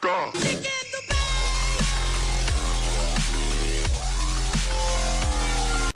Go!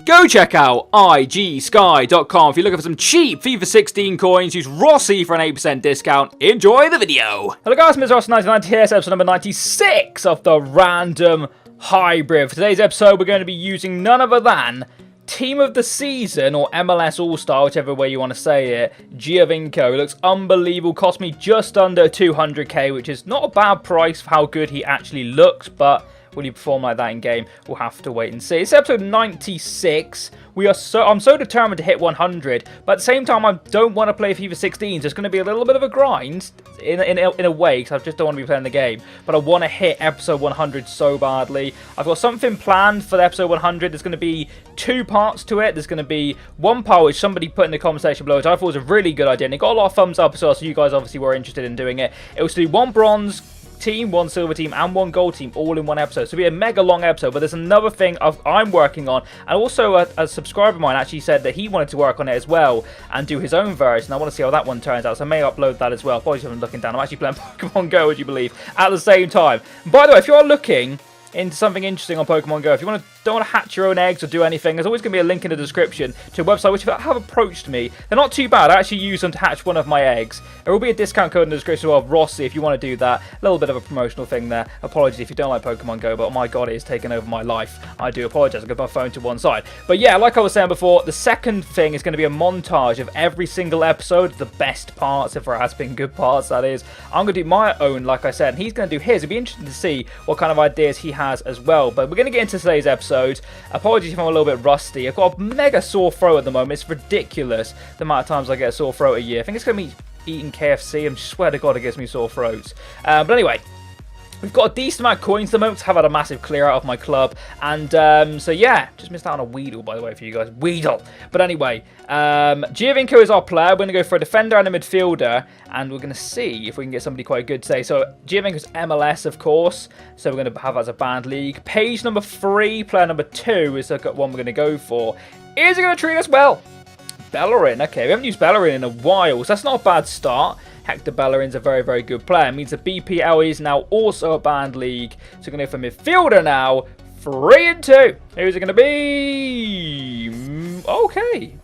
Go check out igsky.com if you're looking for some cheap FIFA 16 coins. Use Rossi for an 8% discount. Enjoy the video. Hello guys, Mr. Rossi99 here. It's episode number 96 of the Random Hybrid. For today's episode, we're going to be using none other than Team of the Season, or MLS All-Star, whichever way you want to say it, GIOVINCO. It looks unbelievable. Cost me just under 200k, which is not a bad price for how good he actually looks, but will he perform like that in game? We'll have to wait and see. It's episode 96. I'm so determined to hit 100, but at the same time, I don't want to play FIFA 16, so it's going to be a little bit of a grind in a way, because I just don't want to be playing the game. But I want to hit episode 100 so badly. I've got something planned for the episode 100. There's going to be 2 parts to it. There's going to be one part which somebody put in the comment section below, which I thought was a really good idea, and it got a lot of thumbs up as well, so you guys obviously were interested in doing it. It was to do 1 bronze team, 1 silver team, and 1 gold team all in one episode. So it'll be a mega long episode, but there's another thing I'm working on, and also a subscriber of mine actually said that he wanted to work on it as well and do his own version. I want to see how that one turns out, so I may upload that as well. Apologies if I'm looking down. I'm actually playing Pokemon Go, would you believe, at the same time. By the way, if you're looking into something interesting on Pokemon Go, if you don't want to hatch your own eggs or do anything, there's always going to be a link in the description to a website which have approached me. They're not too bad. I actually use them to hatch one of my eggs. There will be a discount code in the description of Rossi if you want to do that. A little bit of a promotional thing there. Apologies if you don't like Pokemon Go, but oh my god, it is taking over my life. I do apologise. I've got my phone to one side. But yeah, like I was saying before, the second thing is going to be a montage of every single episode, the best parts, if there has been good parts, that is. I'm going to do my own, like I said, and he's going to do his. It'll be interesting to see what kind of ideas he has as well. But we're going to get into today's episode. Apologies if I'm a little bit rusty. I've got a mega sore throat at the moment. It's ridiculous the amount of times I get a sore throat a year. I think it's going to be eating KFC. I swear to God it gives me sore throats. But anyway, we've got a decent amount of coins at the moment. I've had a massive clear out of my club. And so yeah, just missed out on a Weedle, by the way, for you guys. Weedle. But anyway, GIOVINCO is our player. We're going to go for a defender and a midfielder. And we're going to see if we can get somebody quite good today. So GIOVINCO's MLS, of course. So we're going to have that as a banned league. Page number 3, player number 2 is the one we're going to go for. Is he going to treat us well? Bellerin. Okay, we haven't used Bellerin in a while, so that's not a bad start. Hector Bellerin's a very, very good player. It means the BPL is now also a banned league. So we're going to go for midfielder now. 3 and 2. Who's it going to be? Okay.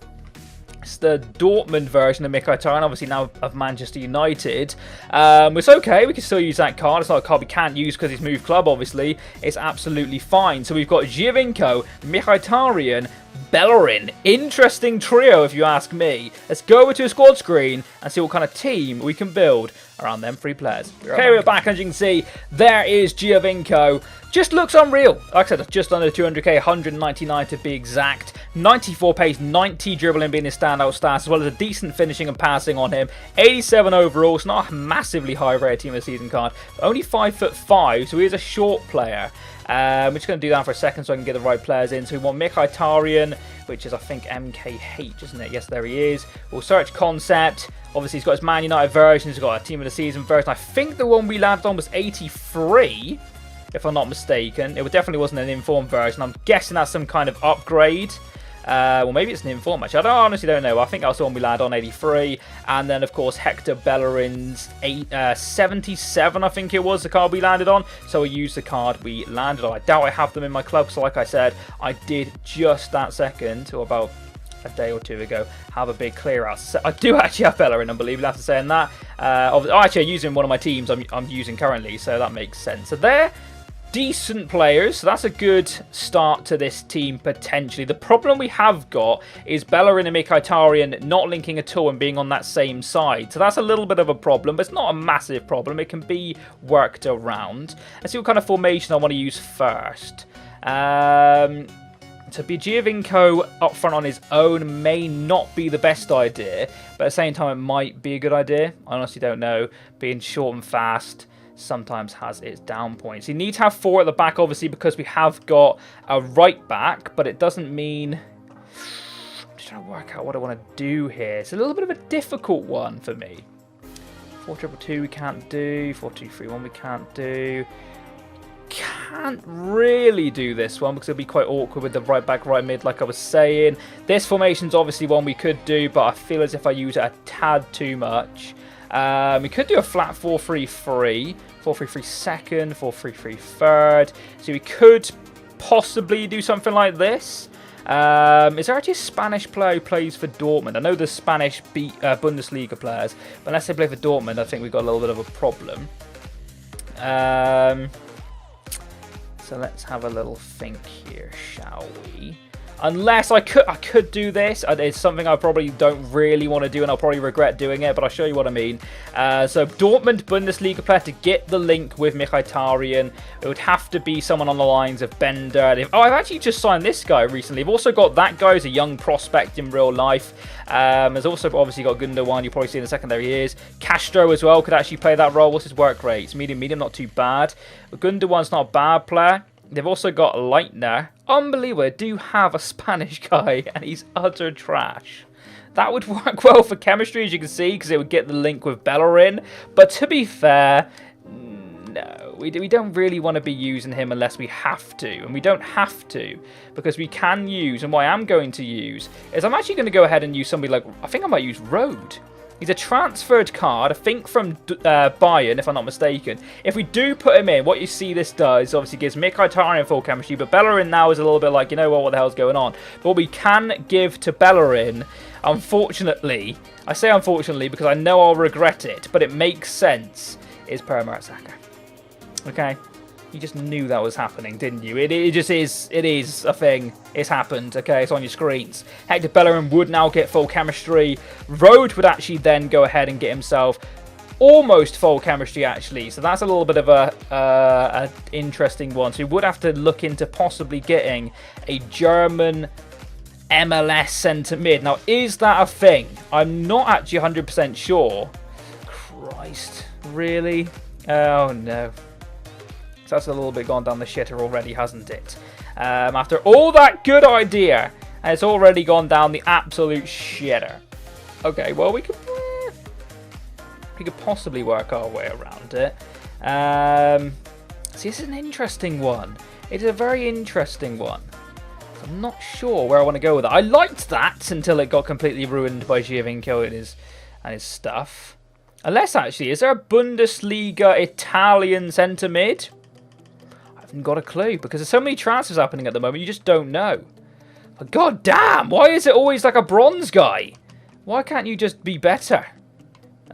It's the Dortmund version of Mkhitaryan, obviously now of Manchester United. It's okay. We can still use that card. It's not a card we can't use because he's moved club, obviously. It's absolutely fine. So we've got GIOVINCO, Mkhitaryan, Bellerin. Interesting trio, if you ask me. Let's go over to a squad screen and see what kind of team we can build around them 3 players. Okay, we're back, as you can see. There is GIOVINCO. Just looks unreal. Like I said, just under 200k, 199 to be exact. 94 pace, 90 dribbling being his standout stats, as well as a decent finishing and passing on him. 87 overall. It's not a massively high rated team of the season card. Only 5'5", so he is a short player. We're just going to do that for a second so I can get the right players in. So we want Mkhitaryan, which is, I think, MKH, isn't it? Yes, there he is. We'll search concept. Obviously, he's got his Man United version. He's got a Team of the Season version. I think the one we landed on was 83, if I'm not mistaken. It definitely wasn't an informed version. I'm guessing that's some kind of upgrade. Well, maybe it's an inform match. I honestly don't know. I think that was the one we landed on, 83. And then, of course, Hector Bellerin's 77, I think it was, the card we landed on. So we used the card we landed on. I doubt I have them in my club. So like I said, I did just that second, or about a day or 2 ago, have a big clear out. So I do actually have Bellerin, unbelievable after saying that. Actually, I'm using one of my teams I'm using currently, so that makes sense. So there. Decent players, so that's a good start to this team potentially. The problem we have got is Bellerin and Mkhitaryan not linking at all and being on that same side. So that's a little bit of a problem, but it's not a massive problem. It can be worked around. Let's see what kind of formation I want to use first. To be GIOVINCO up front on his own may not be the best idea, but at the same time it might be a good idea. I honestly don't know. Being short and fast sometimes has its down points. You need to have 4 at the back, obviously, because we have got a right back, but it doesn't mean... I'm just trying to work out what I want to do here. It's a little bit of a difficult one for me. 4-2-2 we can't do. 4-2-3-1 we can't do. Can't really do this one because it'll be quite awkward with the right back, right mid, like I was saying. This formation's obviously one we could do, but I feel as if I use it a tad too much. We could do a flat 4-3-3, 4-3-3 second, 4-3-3 third. So we could possibly do something like this. Is there actually a Spanish player who plays for Dortmund? I know the Spanish Bundesliga players, but unless they play for Dortmund, I think we've got a little bit of a problem. So let's have a little think here, shall we? Unless I could do this. It's something I probably don't really want to do, and I'll probably regret doing it, but I'll show you what I mean. So Dortmund Bundesliga player, to get the link with Mkhitaryan, it would have to be someone on the lines of Bender. Oh, I've actually just signed this guy recently. I've also got that guy who's a young prospect in real life. There's also obviously got Gundogan, you'll probably see in the secondary years. Castro as well could actually play that role. What's his work rate? It's medium, not too bad. But Gundogan's not a bad player. They've also got Leitner. Unbelievable, they do have a Spanish guy, and he's utter trash. That would work well for chemistry, as you can see, because it would get the link with Bellerin. But to be fair, no, we don't really want to be using him unless we have to. And we don't have to, because we can use, and what I am going to use, is I'm actually going to go ahead and use somebody like, I think I might use Rode. He's a transferred card, I think from Bayern, if I'm not mistaken. If we do put him in, what you see this does, obviously gives Mkhitaryan full chemistry, but Bellerin now is a little bit like, you know what the hell's going on? But what we can give to Bellerin, unfortunately, I say unfortunately because I know I'll regret it, but it makes sense, is Per Mertesacker. Okay? You just knew that was happening, didn't you? It just is. It is a thing. It's happened. Okay, it's on your screens. Hector Bellerin would now get full chemistry. Rode would actually then go ahead and get himself almost full chemistry, actually. So that's a little bit of a interesting one. So we would have to look into possibly getting a German MLS centre mid. Now, is that a thing? I'm not actually 100% sure. Christ, really? Oh no. So that's a little bit gone down the shitter already, hasn't it? After all that good idea, and it's already gone down the absolute shitter. Okay, well, we could possibly work our way around it. See, this is an interesting one. It's a very interesting one. I'm not sure where I want to go with it. I liked that until it got completely ruined by GIOVINCO and his stuff. Unless, actually, is there a Bundesliga Italian centre mid? I haven't got a clue, because there's so many transfers happening at the moment, you just don't know. But god damn, why is it always like a bronze guy? Why can't you just be better?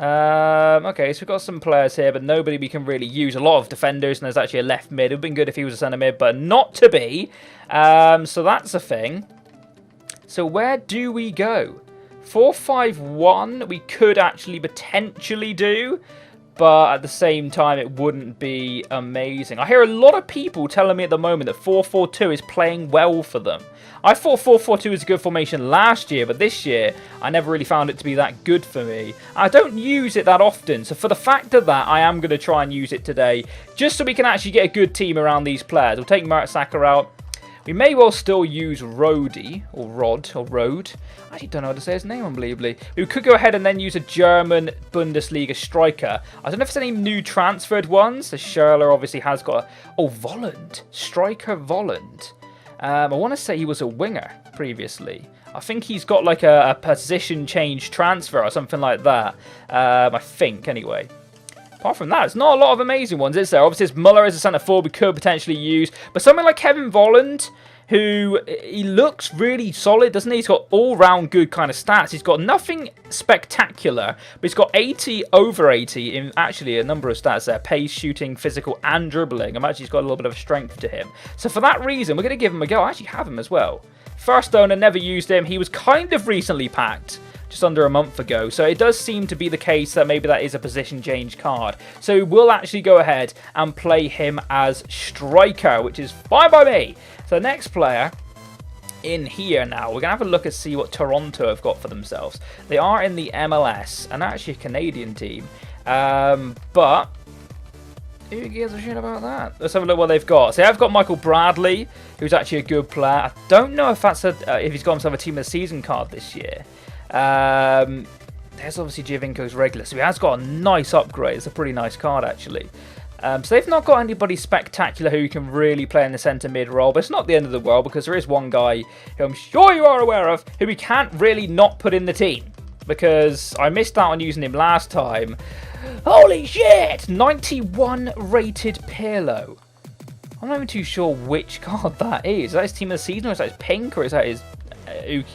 Okay, so we've got some players here, but nobody we can really use. A lot of defenders, and there's actually a left mid. It would have been good if he was a centre mid, but not to be. So that's a thing. So where do we go? 4-5-1 we could actually potentially do, but at the same time it wouldn't be amazing. I hear a lot of people telling me at the moment that 4-4-2 is playing well for them. I thought 4-4-2 was a good formation last year, but this year I never really found it to be that good for me. I don't use it that often, so for the fact of that, I am going to try and use it today, just so we can actually get a good team around these players. We'll take Mertesacker out. We may well still use Rode. I actually don't know how to say his name, unbelievably. We could go ahead and then use a German Bundesliga striker. I don't know if there's any new transferred ones. So Schürrle obviously has got Volland. Striker Volland. I want to say he was a winger previously. I think he's got like a position change transfer or something like that. I think, anyway. Apart from that, it's not a lot of amazing ones, is there? Obviously, it's Muller as a centre forward we could potentially use. But something like Kevin Volland, who he looks really solid, doesn't he? He's got all-round good kind of stats. He's got nothing spectacular, but he's got 80 over 80 in actually a number of stats there. Pace, shooting, physical, and dribbling. I've actually got a little bit of strength to him. So for that reason, we're going to give him a go. I actually have him as well. First owner, never used him. He was kind of recently packed, just under a month ago. So it does seem to be the case that maybe that is a position change card. So we'll actually go ahead and play him as striker, which is fine by me. So next player in here now, we're going to have a look and see what Toronto have got for themselves. They are in the MLS, and actually a Canadian team. But who gives a shit about that? Let's have a look what they've got. So I've got Michael Bradley, who's actually a good player. I don't know if that's if he's got himself a team of the season card this year. There's obviously GIOVINCO's regular, so he has got a nice upgrade. It's a pretty nice card, actually. So they've not got anybody spectacular who can really play in the centre mid role, but it's not the end of the world, because there is one guy who I'm sure you are aware of who we can't really not put in the team, because I missed out on using him last time. Holy shit! 91 rated Pirlo. I'm not even too sure which card that is. Is that his team of the season, or is that his pink, or is that his...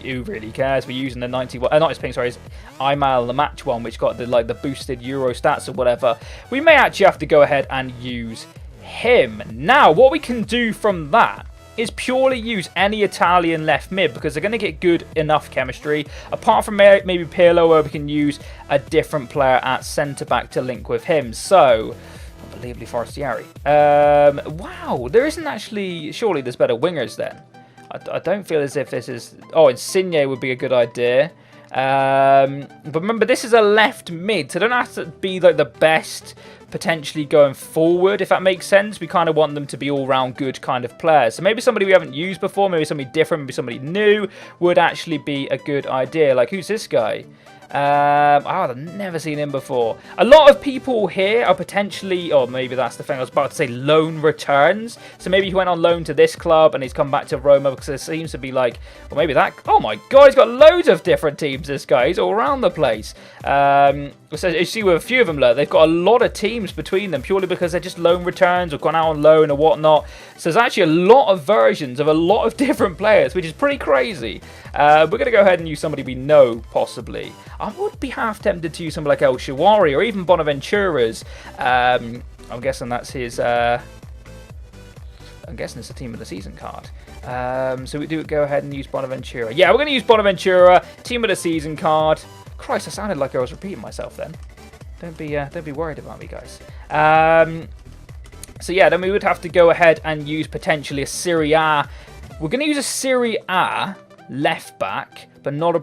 who really cares? We're using the 91... not his pink, sorry, his IMAL, the match one, which got the boosted Euro stats or whatever. We may actually have to go ahead and use him. Now, what we can do from that is purely use any Italian left mid, because they're going to get good enough chemistry. Apart from maybe Pirlo, where we can use a different player at centre-back to link with him. So... unbelievably Forestieri. Wow, there isn't actually... surely there's better wingers then. I don't feel as if this is... oh, Insigne would be a good idea. But remember, this is a left mid, so it don't have to be like the best potentially going forward, if that makes sense. We kind of want them to be all-round good kind of players. So maybe somebody we haven't used before, maybe somebody different, maybe somebody new would actually be a good idea. Like, who's this guy? I've never seen him before. A lot of people here are potentially, or maybe that's the thing I was about to say, loan returns. So maybe he went on loan to this club and he's come back to Roma, because it seems to be like, well, maybe that... oh my god, he's got loads of different teams, this guy. He's all around the place. So you see with a few of them, look, they've got a lot of teams between them, purely because they're just loan returns or gone out on loan or whatnot. So there's actually a lot of versions of a lot of different players, which is pretty crazy. We're going to go ahead and use somebody we know, possibly. I would be half tempted to use somebody like El Shawari or even Bonaventura's. I'm guessing that's his... I'm guessing it's a team of the season card. So we do go ahead and use Bonaventura. Yeah, we're going to use Bonaventura, team of the season card. Christ, I sounded like I was repeating myself then. Don't be worried about me, guys. So yeah, then we would have to go ahead and use potentially a Serie A. We're going to use a Serie A left back, but not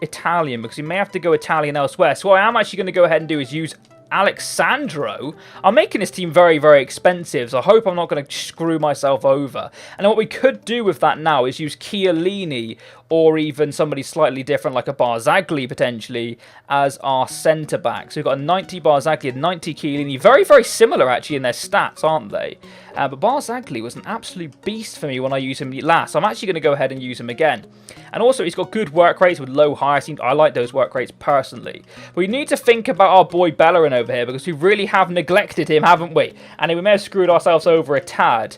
Italian, because we may have to go Italian elsewhere. So what I am actually going to go ahead and do is use Alexandro. I'm making this team very, very expensive, so I hope I'm not going to screw myself over. And what we could do with that now is use Chiellini, or even somebody slightly different like a Barzagli potentially, as our centre-back. So we've got a 90 Barzagli, a 90 Chiellini. Very, very similar actually in their stats, aren't they? But Barzagli was an absolute beast for me when I used him last. So I'm actually going to go ahead and use him again. And also, he's got good work rates with low high. I like those work rates personally. But we need to think about our boy Bellerin over here, because we really have neglected him, haven't we? And we may have screwed ourselves over a tad.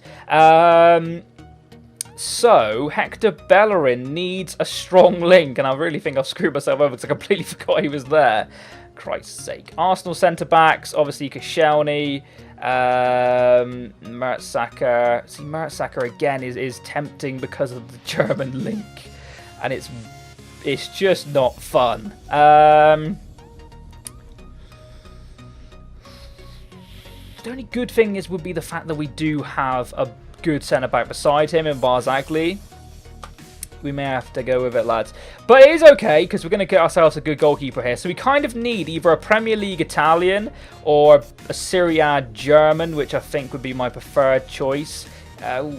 So, Hector Bellerin needs a strong link, and I really think I've screwed myself over because I completely forgot he was there. Christ's sake. Arsenal centre-backs, obviously Koscielny, Mertesacker. See, Mertesacker again is tempting because of the German link, and it's just not fun. The only good thing would be the fact that we do have a good centre-back beside him in Barzagli. We may have to go with it, lads. But it is okay, because we're going to get ourselves a good goalkeeper here. So we kind of need either a Premier League Italian or a Serie A German, which I think would be my preferred choice. What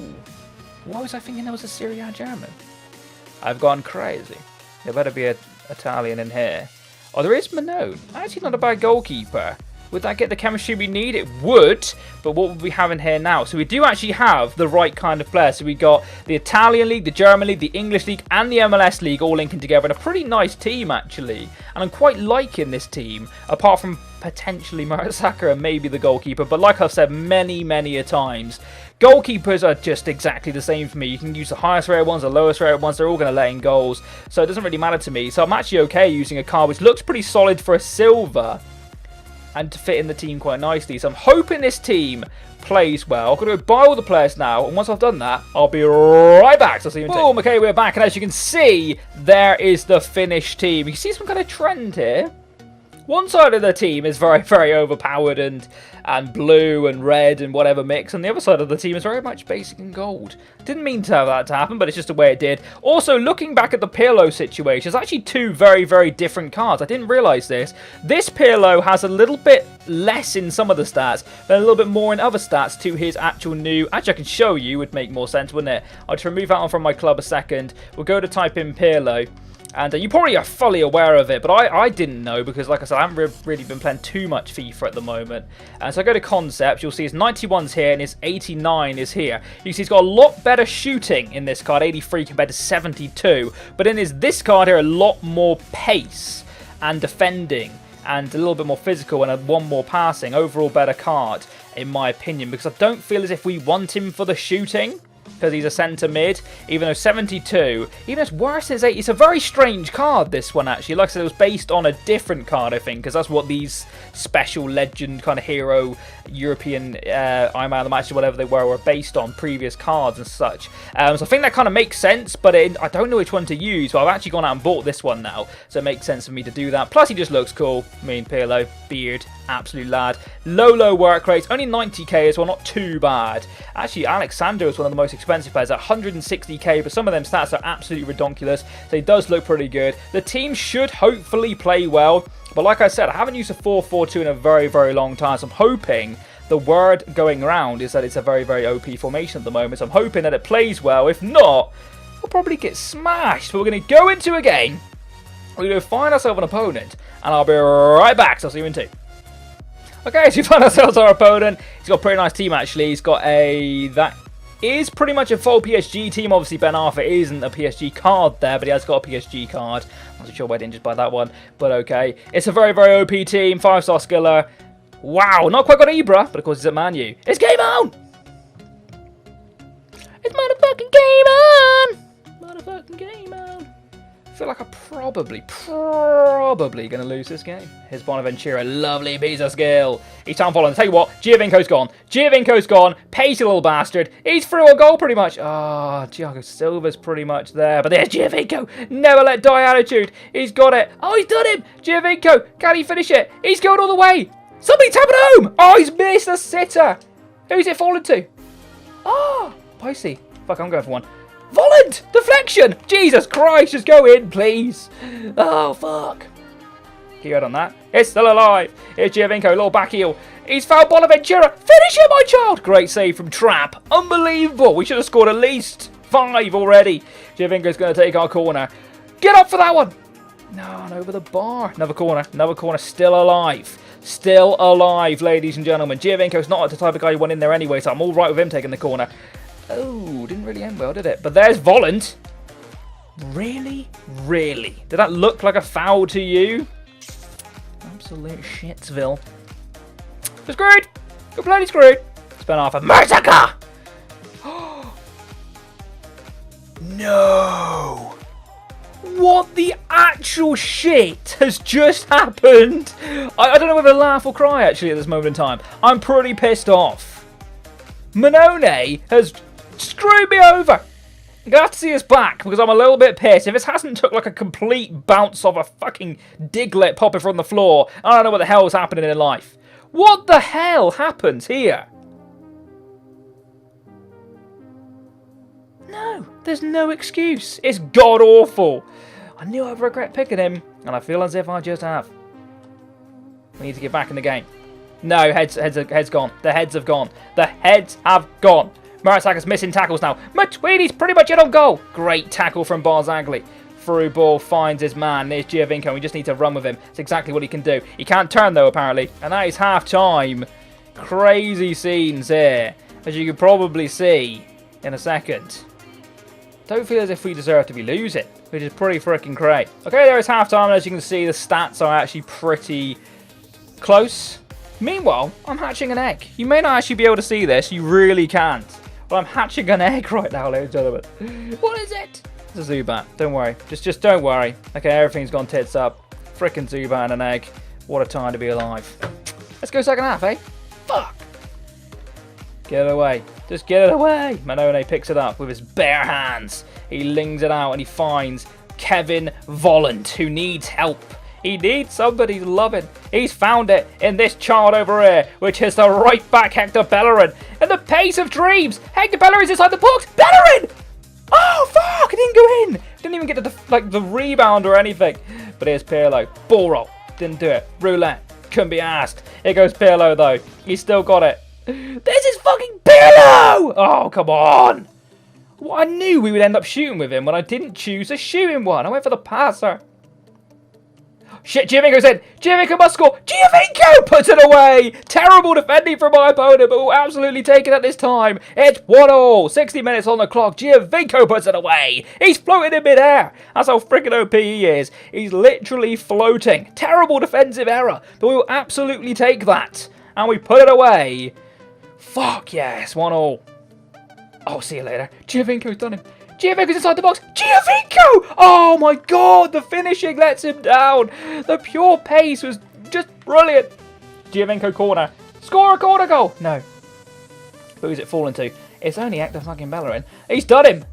was I thinking there was a Serie A German? I've gone crazy. There better be an Italian in here. Oh, there is Manone. Actually not a bad goalkeeper. Would that get the chemistry we need? It would, but what would we have in here now? So we do actually have the right kind of player. So we got the Italian League, the German League, the English League, and the MLS League all linking together in a pretty nice team, actually. And I'm quite liking this team, apart from potentially Mertesacker and maybe the goalkeeper. But like I've said many, many a times, goalkeepers are just exactly the same for me. You can use the highest rated ones, the lowest rated ones. They're all going to let in goals. So it doesn't really matter to me. So I'm actually okay using a card which looks pretty solid for a silver, and to fit in the team quite nicely. So I'm hoping this team plays well. I'm going to buy all the players now, and once I've done that, I'll be right back. So I'll see you in boom, okay, we're back, and as you can see, there is the finished team. You can see some kind of trend here. One side of the team is very, very overpowered and blue and red and whatever mix, and the other side of the team is very much basic and gold. Didn't mean to have that to happen, but it's just the way it did. Also, looking back at the Pirlo situation, there's actually two very, very different cards. I didn't realise this. This Pirlo has a little bit less in some of the stats, but a little bit more in other stats to his actual new... Actually, I can show you. Would make more sense, wouldn't it? I'll just remove that one from my club a second. We'll go to type in Pirlo. And you probably are fully aware of it, but I didn't know, because, like I said, I haven't really been playing too much FIFA at the moment. And so I go to concepts, you'll see his 91's here and his 89 is here. You see he's got a lot better shooting in this card, 83 compared to 72. But in this card here, a lot more pace and defending. and a little bit more physical and one more passing. Overall better card, in my opinion, because I don't feel as if we want him for the shooting, because he's a centre mid, even though 72, even though it's worse than 80, it's a very strange card, this one, actually. Like I said, it was based on a different card, I think, because that's what these special legend kind of hero European I'm out of the match or whatever they were based on previous cards and such. So I think that kind of makes sense, but I don't know which one to use. So I've actually gone out and bought this one now, so it makes sense for me to do that. Plus, he just looks cool. I mean, Pirlo, beard, absolute lad. Low work rates, only 90k as well, not too bad. Actually, Alexander is one of the most expensive players at 160k, but some of them stats are absolutely ridiculous, so he does look pretty good. The team should hopefully play well, but like I said, I haven't used a 4-4-2 in a very long time, so I'm hoping the word going around is that it's a very OP formation at the moment, so I'm hoping that it plays well. If not, we'll probably get smashed. But we're going to go into a game, we're going to find ourselves an opponent, and I'll be right back, so I'll see you in 2. Okay, so we find ourselves our opponent. He's got a pretty nice team, actually. He's got that is pretty much a full PSG team. Obviously, Ben Arthur isn't a PSG card there, but he has got a PSG card. I'm not sure why I didn't just buy that one, but okay. It's a very OP team, 5-star skiller. Wow, not quite got Ibra, but of course he's at Man U. It's game on! It's motherfucking game on! Motherfucking game on. I feel like I'm probably going to lose this game. Here's Bonaventura, lovely piece of skill. He's time following. Tell you what, Giovinco's gone. Giovinco's gone. Pacey little bastard. He's through a goal pretty much. Ah, Thiago Silva's pretty much there. But there's Giovinco. Never let die attitude. He's got it. Oh, he's done him. Giovinco, can he finish it? He's going all the way. Somebody tap it home. Oh, he's missed a sitter. Who's it fallen to? Oh, Pacey. Fuck, I'm going for one. Volland! Deflection! Jesus Christ, just go in, please. Oh, fuck. Keep your head on that. It's still alive. Here's Giovinco, little back heel. He's fouled Bonaventura. Finish it, my child! Great save from Trapp. Unbelievable. We should have scored at least 5 already. Giovinco's going to take our corner. Get up for that one. No, and over the bar. Another corner. Another corner. Still alive. Still alive, ladies and gentlemen. Giovinco's not the type of guy who went in there anyway, so I'm all right with him taking the corner. Oh, didn't really end well, did it? But there's Volland. Really? Really? Did that look like a foul to you? Absolute shitsville. We're screwed. We're bloody screwed. Spin off a Mertesacker. No. What the actual shit has just happened? I don't know whether to laugh or cry, actually, at this moment in time. I'm pretty pissed off. Manone has screwed me over. You're going to have to see us back, because I'm a little bit pissed. If this hasn't took like a complete bounce off a fucking Diglett popping from the floor, I don't know what the hell is happening in life. What the hell happens here? No, there's no excuse. It's god-awful. I knew I'd regret picking him, and I feel as if I just have. We need to get back in the game. No, heads gone. The heads have gone. The heads have gone. Mertesacker's missing tackles now. Matuidi's pretty much in on goal. Great tackle from Barzagli. Through ball, finds his man. There's Giovinco. We just need to run with him. It's exactly what he can do. He can't turn, though, apparently. And that is half-time. Crazy scenes here, as you can probably see in a second. Don't feel as if we deserve to be losing, which is pretty freaking great. Okay, there is half-time, and as you can see, the stats are actually pretty close. Meanwhile, I'm hatching an egg. You may not actually be able to see this. You really can't. But I'm hatching an egg right now, ladies and gentlemen. What is it? It's a Zubat. Don't worry. Just don't worry. Okay, everything's gone tits up. Frickin' Zubat and an egg. What a time to be alive. Let's go second half, eh? Fuck. Get it away. Just get it away. Manone picks it up with his bare hands. He lings it out and he finds Kevin Volland, who needs help. He needs somebody's loving. He's found it in this child over here, which is the right back Hector Bellerin. And the pace of dreams. Hector Bellerin's inside the box. Bellerin! Oh, fuck! It didn't go in. Didn't even get the rebound or anything. But here's Pirlo. Ball roll. Didn't do it. Roulette. Couldn't be asked. Here goes Pirlo, though. He's still got it. This is fucking Pirlo! Oh, come on. Well, I knew we would end up shooting with him when I didn't choose a shooting one. I went for the passer. Shit, Giovinco's in. Giovinco must score. Giovinco puts it away. Terrible defending from my opponent, but we'll absolutely take it at this time. It's 1-1. 60 minutes on the clock. Giovinco puts it away. He's floating in midair. That's how freaking OP he is. He's literally floating. Terrible defensive error, but we will absolutely take that. And we put it away. Fuck yes, 1-1. Oh, see you later. Giovinco's done him. Giovinco's inside the box. Giovinco! Oh my god, the finishing lets him down. The pure pace was just brilliant. Giovinco corner. Score a corner goal. No. Who's it falling to? It's only Hector fucking Bellerin. He's done him.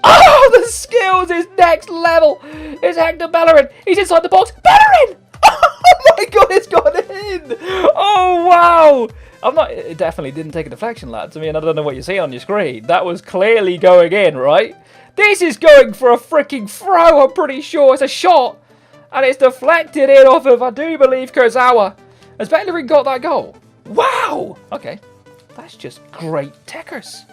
Oh, the skills is next level. It's Hector Bellerin. He's inside the box. Bellerin! Oh my god, it's gone in. Oh, wow. It definitely didn't take a deflection, lads. I mean, I don't know what you see on your screen. That was clearly going in, right? This is going for a freaking throw, I'm pretty sure. It's a shot. And it's deflected in off of, I do believe, Kurzawa. Has Bellerin got that goal? Wow. Okay. That's just great techers.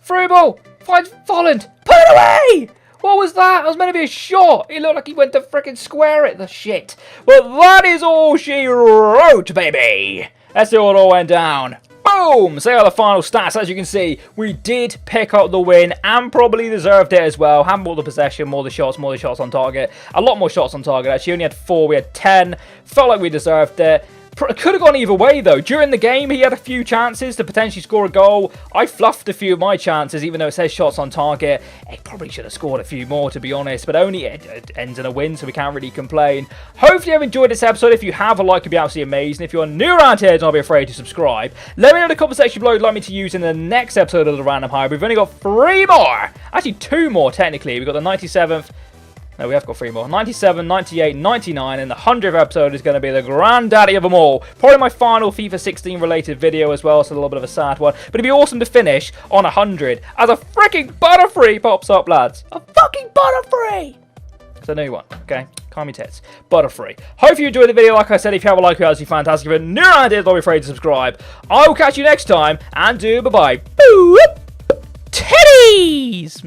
Through ball. Finds Folland. Put it away. What was that? That was meant to be a shot. It looked like he went to freaking square it. The shit. Well, that is all she wrote, baby. Let's see what all went down. Boom! So the final stats. As you can see, we did pick up the win and probably deserved it as well. Handball the possession, more the shots on target. A lot more shots on target, actually. Only had 4, we had 10. Felt like we deserved it. Could have gone either way, though. During the game, he had a few chances to potentially score a goal. I fluffed a few of my chances, even though it says shots on target. He probably should have scored a few more, to be honest. But only it ends in a win, so we can't really complain. Hopefully, you've enjoyed this episode. If you have, a like would be absolutely amazing. If you're new around here, don't be afraid to subscribe. Let me know in the comment section below what you'd like me to use in the next episode of the Random Hybrid. We've only got 3 more. Actually, 2 more, technically. We've got the 97th. No, we have got 3 more. 97, 98, 99, and the 100th episode is going to be the granddaddy of them all. Probably my final FIFA 16 related video as well, so a little bit of a sad one. But it'd be awesome to finish on 100 as a freaking Butterfree pops up, lads. A fucking Butterfree! It's a new one, okay? Calm your tits. Butterfree. Hope you enjoyed the video. Like I said, if you have a like, it's absolutely fantastic. If you're new around here, don't be afraid to subscribe. I will catch you next time, and bye-bye. Titties!